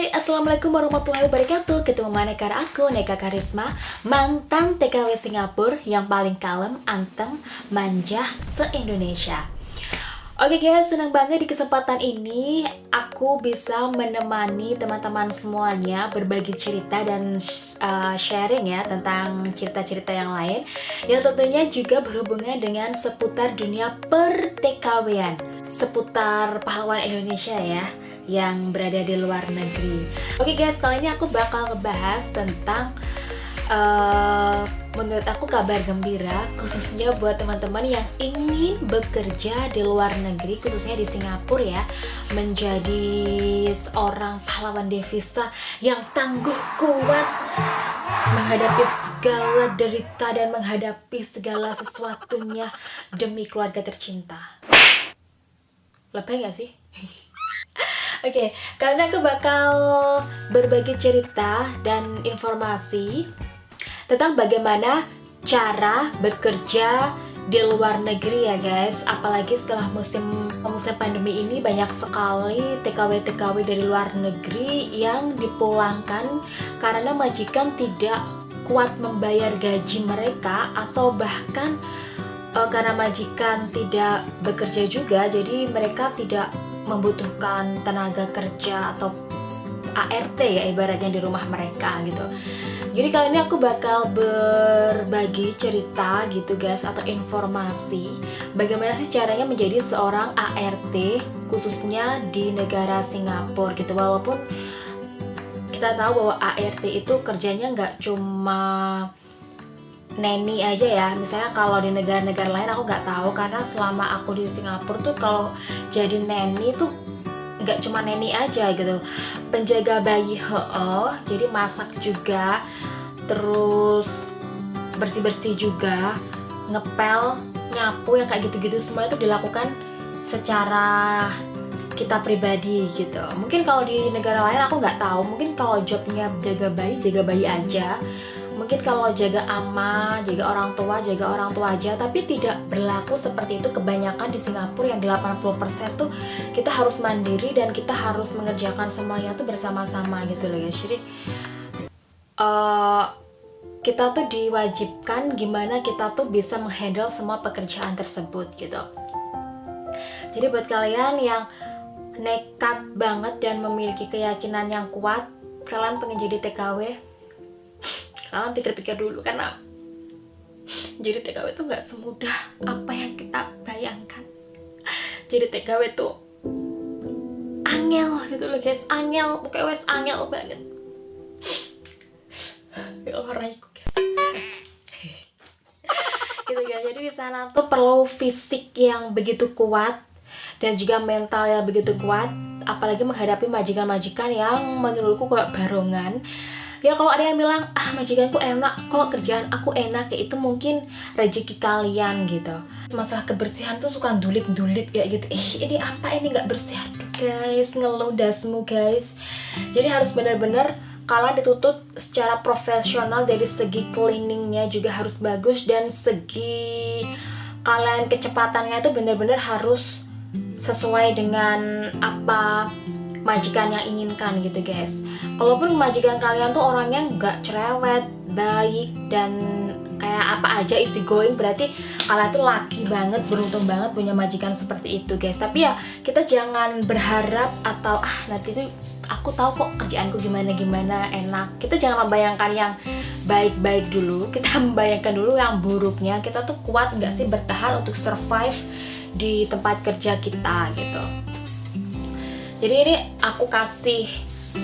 Assalamualaikum warahmatullahi wabarakatuh. Ketemu mana cara aku, Neka Karisma, mantan TKW Singapura yang paling kalem, anteng, manja se-Indonesia. Oke guys, senang banget di kesempatan ini aku bisa menemani teman-teman semuanya berbagi cerita dan sharing ya tentang cerita-cerita yang lain yang tentunya juga berhubungan dengan seputar dunia per-TKW-an, seputar pahlawan Indonesia ya yang berada di luar negeri. Oke guys, kali ini aku bakal ngebahas tentang menurut aku kabar gembira khususnya buat teman-teman yang ingin bekerja di luar negeri, khususnya di Singapura ya, menjadi seorang pahlawan devisa yang tangguh, kuat menghadapi segala derita dan menghadapi segala sesuatunya demi keluarga tercinta. Lebay gak sih? Oke, karena aku bakal berbagi cerita dan informasi tentang bagaimana cara bekerja di luar negeri ya guys. Apalagi setelah musim pandemi ini banyak sekali TKW-TKW dari luar negeri yang dipulangkan karena majikan tidak kuat membayar gaji mereka, atau bahkan karena majikan tidak bekerja juga, jadi mereka tidak membutuhkan tenaga kerja atau ART ya ibaratnya di rumah mereka gitu. Jadi kali ini aku bakal berbagi cerita gitu guys, atau informasi bagaimana sih caranya menjadi seorang ART khususnya di negara Singapura gitu. Walaupun kita tahu bahwa ART itu kerjanya nggak cuma neni aja ya. Misalnya kalau di negara-negara lain aku nggak tahu, karena selama aku di Singapura tuh kalau jadi neni tuh nggak cuma neni aja gitu, penjaga bayi, jadi masak juga, terus bersih-bersih juga, ngepel, nyapu, yang kayak gitu-gitu semua itu dilakukan secara kita pribadi gitu. Mungkin kalau di negara lain aku nggak tahu, mungkin kalau jobnya jaga bayi aja. Mungkin kalau jaga ama, jaga orang tua aja, tapi tidak berlaku seperti itu. Kebanyakan di Singapura yang 80% tuh kita harus mandiri dan kita harus mengerjakan semuanya tuh bersama-sama gitu loh guys. Jadi kita tuh diwajibkan gimana kita tuh bisa menghandle semua pekerjaan tersebut gitu. Jadi buat kalian yang nekat banget dan memiliki keyakinan yang kuat, kalian pengen jadi TKW, kalian pikir-pikir dulu, karena jadi TKW itu nggak semudah apa yang kita bayangkan. Jadi TKW tuh angel gitu loh guys, angel, pokoknya wes angel banget. Ya Allah, raiku guys. Gitu ya. Jadi di sana tuh perlu fisik yang begitu kuat dan juga mental yang begitu kuat, apalagi menghadapi majikan-majikan yang menurutku kayak barongan. Ya kalau ada yang bilang, majikanku enak kok, kerjaan aku enak, kayak itu mungkin rezeki kalian gitu. Masalah kebersihan tuh suka dulit-dulit kayak gitu. Ini apa, ini nggak bersih. Aduh guys, ngeluh dasmu guys. Jadi harus benar-benar kalian dituntut secara profesional, dari segi cleaningnya juga harus bagus, dan segi kalian kecepatannya itu benar-benar harus sesuai dengan apa majikan yang inginkan gitu guys. Kalaupun majikan kalian tuh orangnya nggak cerewet, baik, dan kayak apa aja easy going, berarti kalian tuh lucky banget, beruntung banget punya majikan seperti itu guys. Tapi ya kita jangan berharap atau nanti tuh aku tahu kok kerjaanku gimana enak. Kita jangan membayangkan yang baik-baik dulu, kita membayangkan dulu yang buruknya. Kita tuh kuat nggak sih bertahan untuk survive di tempat kerja kita gitu. Jadi ini aku kasih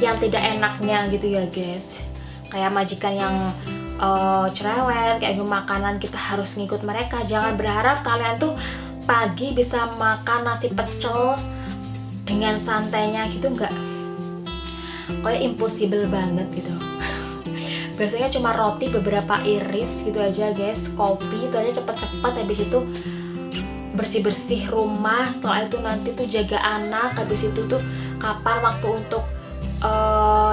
yang tidak enaknya gitu ya guys. Kayak majikan yang cerewet, kayak makanan kita harus ngikut mereka. Jangan berharap kalian tuh pagi bisa makan nasi pecel dengan santainya gitu, enggak. Kayak impossible banget gitu. Biasanya cuma roti beberapa iris gitu aja guys, kopi itu aja cepet-cepet, habis itu bersih-bersih rumah, setelah itu nanti tuh jaga anak, habis itu tuh kapan waktu untuk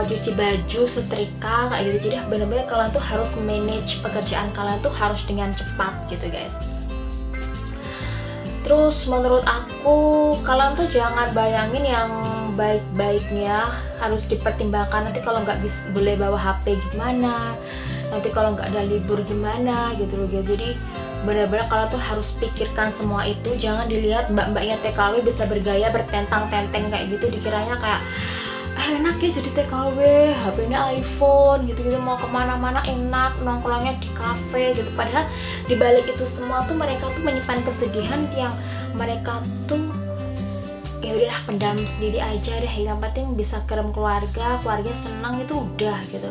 cuci baju, setrika kayak gitu. Jadi benar-benar kalian tuh harus manage pekerjaan kalian tuh harus dengan cepat gitu guys. Terus menurut aku kalian tuh jangan bayangin yang yang baik-baiknya harus dipertimbangkan. Nanti kalau nggak boleh bawa HP gimana, nanti kalau nggak ada libur gimana gitu loh guys. Jadi benar-benar kalian tuh harus pikirkan semua itu. Jangan dilihat mbak-mbaknya TKW bisa bergaya bertentang-tenteng kayak gitu, dikiranya kayak enak ya jadi TKW, HP-nya iPhone gitu-gitu, mau kemana-mana enak, nongkrongnya di cafe gitu. Padahal dibalik itu semua tuh mereka tuh menyimpan kesedihan yang mereka tuh ya udahlah pendam sendiri aja deh, yang penting bisa kerem keluarga senang itu udah gitu.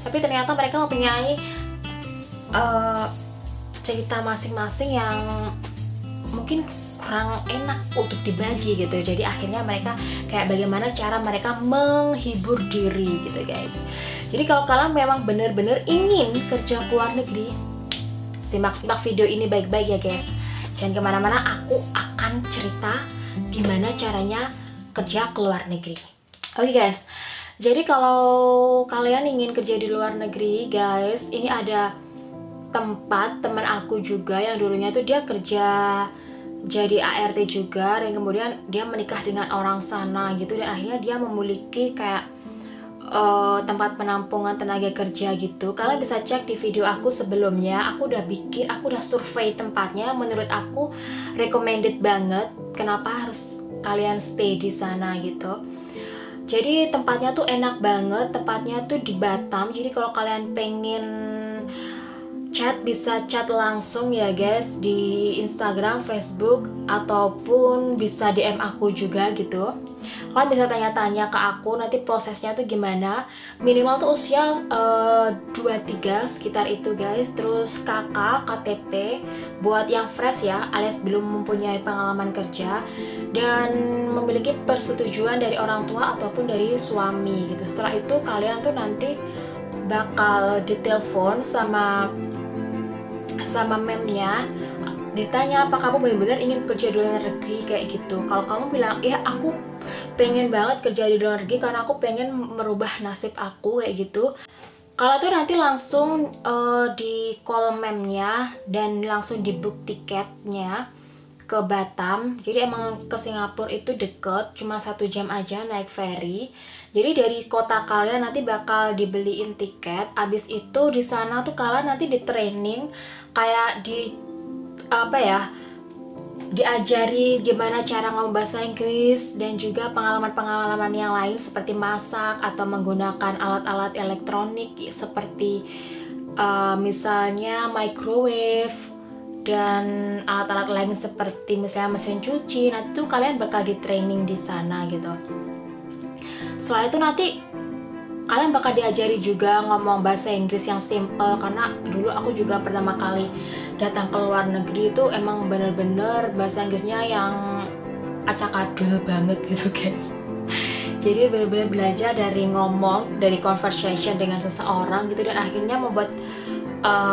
Tapi ternyata mereka mempunyai cerita masing-masing yang mungkin kurang enak untuk dibagi gitu. Jadi akhirnya mereka kayak bagaimana cara mereka menghibur diri gitu guys. Jadi kalau kalian memang benar-benar ingin kerja ke luar negeri, simak video ini baik-baik ya guys. Jangan kemana-mana, aku akan cerita gimana caranya kerja ke luar negeri. Oke guys, jadi kalau kalian ingin kerja di luar negeri guys, ini ada tempat teman aku juga yang dulunya tuh dia kerja jadi ART juga, dan kemudian dia menikah dengan orang sana gitu, dan akhirnya dia memiliki kayak tempat penampungan tenaga kerja gitu. Kalian bisa cek di video aku sebelumnya, aku udah survei tempatnya. Menurut aku recommended banget. Kenapa harus kalian stay di sana gitu. Jadi tempatnya tuh enak banget, tempatnya tuh di Batam. Jadi kalau kalian pengen chat bisa chat langsung ya guys di Instagram, Facebook, ataupun bisa DM aku juga gitu. Kalian bisa tanya-tanya ke aku nanti prosesnya tuh gimana. Minimal tuh usia 23 sekitar itu guys. Terus KTP buat yang fresh ya, alias belum mempunyai pengalaman kerja, dan memiliki persetujuan dari orang tua ataupun dari suami gitu. Setelah itu kalian tuh nanti bakal ditelepon sama memnya, ditanya apa kamu benar-benar ingin kerja di luar negeri kayak gitu. Kalau kamu bilang ya aku pengen banget kerja di luar negeri karena aku pengen merubah nasib aku kayak gitu, kalau tuh nanti langsung di call memnya dan langsung di book tiketnya ke Batam. Jadi emang ke Singapura itu deket, cuma 1 jam aja naik ferry. Jadi dari kota kalian nanti bakal dibeliin tiket. Abis itu di sana tuh kalian nanti di training, kayak diajari gimana cara ngomong bahasa Inggris, dan juga pengalaman-pengalaman yang lain seperti masak atau menggunakan alat-alat elektronik seperti misalnya microwave dan alat-alat lain seperti misalnya mesin cuci. Nanti tuh kalian bakal di training di sana gitu. Setelah itu nanti kalian bakal diajari juga ngomong bahasa Inggris yang simple, karena dulu aku juga pertama kali datang ke luar negeri itu emang bener-bener bahasa Inggrisnya yang acak-adul banget gitu guys. Jadi bener-bener belajar dari ngomong, dari conversation dengan seseorang gitu, dan akhirnya membuat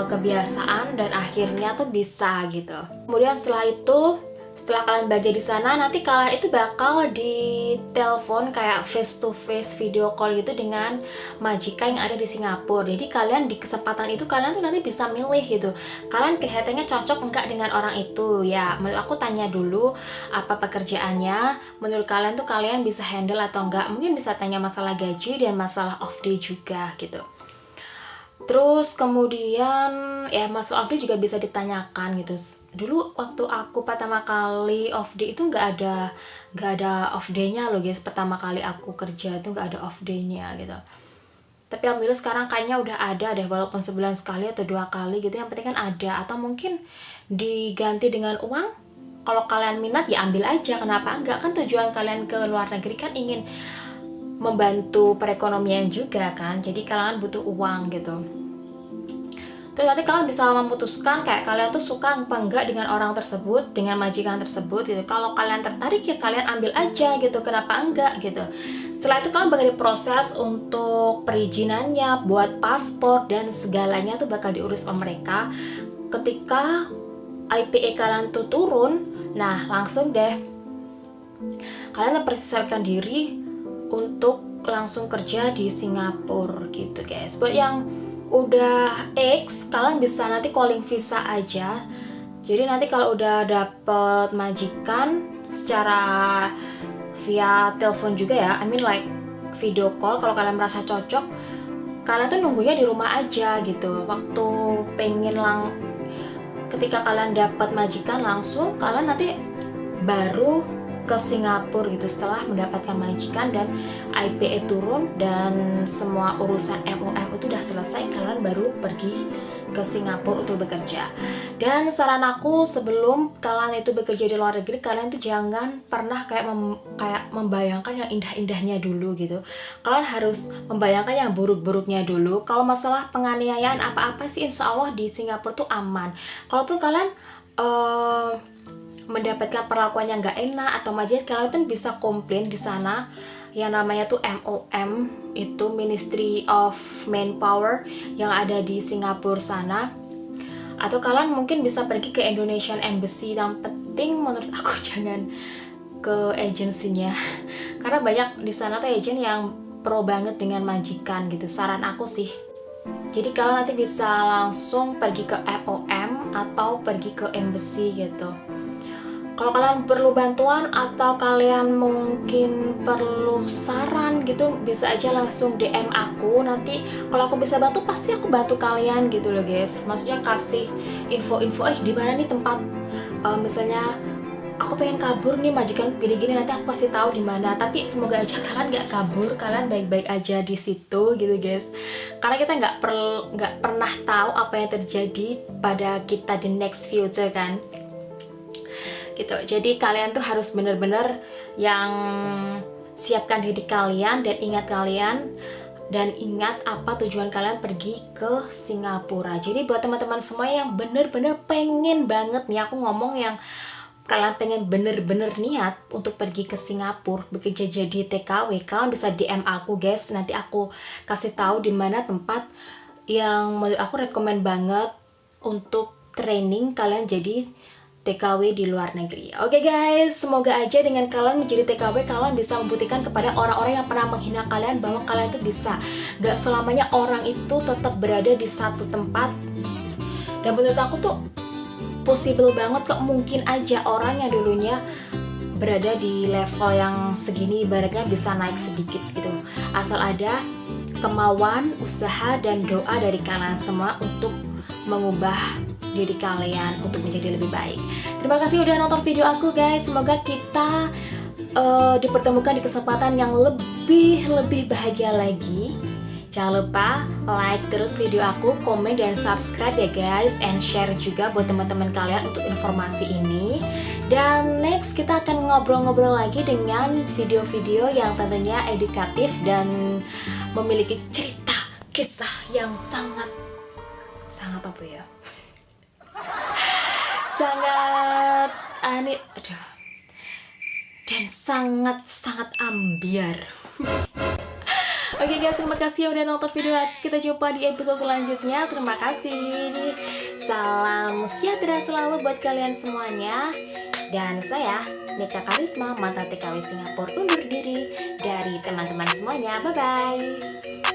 kebiasaan dan akhirnya tuh bisa gitu. Kemudian setelah kalian belajar di sana, nanti kalian itu bakal ditelepon kayak face to face video call gitu dengan majikan yang ada di Singapura. Jadi kalian di kesempatan itu kalian tuh nanti bisa milih gitu, kalian kelihatannya cocok enggak dengan orang itu ya. Menurut aku tanya dulu apa pekerjaannya, menurut kalian tuh kalian bisa handle atau enggak. Mungkin bisa tanya masalah gaji dan masalah off day juga gitu. Terus kemudian ya masalah off day juga bisa ditanyakan gitu. Dulu waktu aku pertama kali off day itu nggak ada off day-nya loh guys. Pertama kali aku kerja itu nggak ada off day-nya gitu. Tapi alhamdulillah sekarang kayaknya udah ada deh, walaupun sebulan sekali atau 2 kali gitu. Yang penting kan ada, atau mungkin diganti dengan uang. Kalau kalian minat ya ambil aja, kenapa enggak? Kan tujuan kalian ke luar negeri kan ingin membantu perekonomian juga kan. Jadi kalian butuh uang gitu. Terus nanti kalian bisa memutuskan kayak kalian tuh suka apa enggak dengan orang tersebut, dengan majikan tersebut gitu. Kalau kalian tertarik ya kalian ambil aja gitu, kenapa enggak gitu. Setelah itu kalian bakal diproses untuk perizinannya, buat paspor dan segalanya tuh bakal diurus oleh mereka. Ketika IPA kalian tuh turun, nah langsung deh kalian mempersiapkan diri untuk langsung kerja di Singapura gitu guys. Buat yang udah X, kalian bisa nanti calling visa aja. Jadi nanti kalau udah dapet majikan secara via telepon juga ya, I mean like video call. Kalau kalian merasa cocok, kalian tuh nunggunya di rumah aja gitu. Waktu pengen ketika kalian dapat majikan langsung, kalian nanti baru ke Singapura gitu setelah mendapatkan majikan dan IPE turun dan semua urusan MOM itu udah selesai, kalian baru pergi ke Singapura untuk bekerja. Dan saran aku, sebelum kalian itu bekerja di luar negeri, kalian tuh jangan pernah kayak membayangkan yang indah-indahnya dulu gitu. Kalian harus membayangkan yang buruk-buruknya dulu. Kalau masalah penganiayaan apa-apa sih insya Allah di Singapura tuh aman. Kalaupun kalian mendapatkan perlakuan yang nggak enak atau majikan, kalian tuh bisa komplain di sana yang namanya tuh MOM, itu Ministry of Manpower yang ada di Singapura sana. Atau kalian mungkin bisa pergi ke Indonesian Embassy. Yang penting menurut aku jangan ke agensinya karena banyak di sana tuh agen yang pro banget dengan majikan gitu, saran aku sih. Jadi kalian nanti bisa langsung pergi ke MOM atau pergi ke embassy gitu. Kalau kalian perlu bantuan atau kalian mungkin perlu saran gitu, bisa aja langsung DM aku. Nanti kalau aku bisa bantu, pasti aku bantu kalian gitu loh guys. Maksudnya kasih info-info, di mana nih tempat, misalnya aku pengen kabur nih majikan gini-gini, nanti aku kasih tahu di mana. Tapi semoga aja kalian nggak kabur, kalian baik-baik aja di situ gitu guys. Karena kita nggak pernah tahu apa yang terjadi pada kita di next future kan. Gitu. Jadi kalian tuh harus bener-bener yang siapkan diri kalian dan ingat apa tujuan kalian pergi ke Singapura. Jadi buat teman-teman semua yang bener-bener pengen banget nih, aku ngomong yang kalian pengen bener-bener niat untuk pergi ke Singapura bekerja jadi TKW, kalian bisa DM aku guys. Nanti aku kasih tahu di mana tempat yang menurut aku rekomen banget untuk training kalian jadi TKW di luar negeri. Oke guys, semoga aja dengan kalian menjadi TKW, kalian bisa membuktikan kepada orang-orang yang pernah menghina kalian bahwa kalian itu bisa. Gak selamanya orang itu tetap berada di satu tempat. Dan menurut aku tuh possible banget kok, mungkin aja orang yang dulunya berada di level yang segini ibaratnya bisa naik sedikit gitu. Asal ada kemauan, usaha, dan doa dari kalian semua untuk mengubah diri kalian untuk menjadi lebih baik. Terima kasih udah nonton video aku guys. Semoga kita dipertemukan di kesempatan yang lebih bahagia lagi. Jangan lupa like terus video aku, komen dan subscribe ya guys, and share juga buat teman-teman kalian untuk informasi ini. Dan next kita akan ngobrol-ngobrol lagi dengan video-video yang tentunya edukatif dan memiliki cerita kisah yang sangat apa ya? Sangat aneh, dan sangat ambiar. Oke guys, terima kasih yang udah nonton video aku. Kita jumpa di episode selanjutnya. Terima kasih. Salam sejahtera selalu buat kalian semuanya. Dan saya, Nika Karisma, mantan TKW Singapura, undur diri dari teman-teman semuanya. Bye-bye.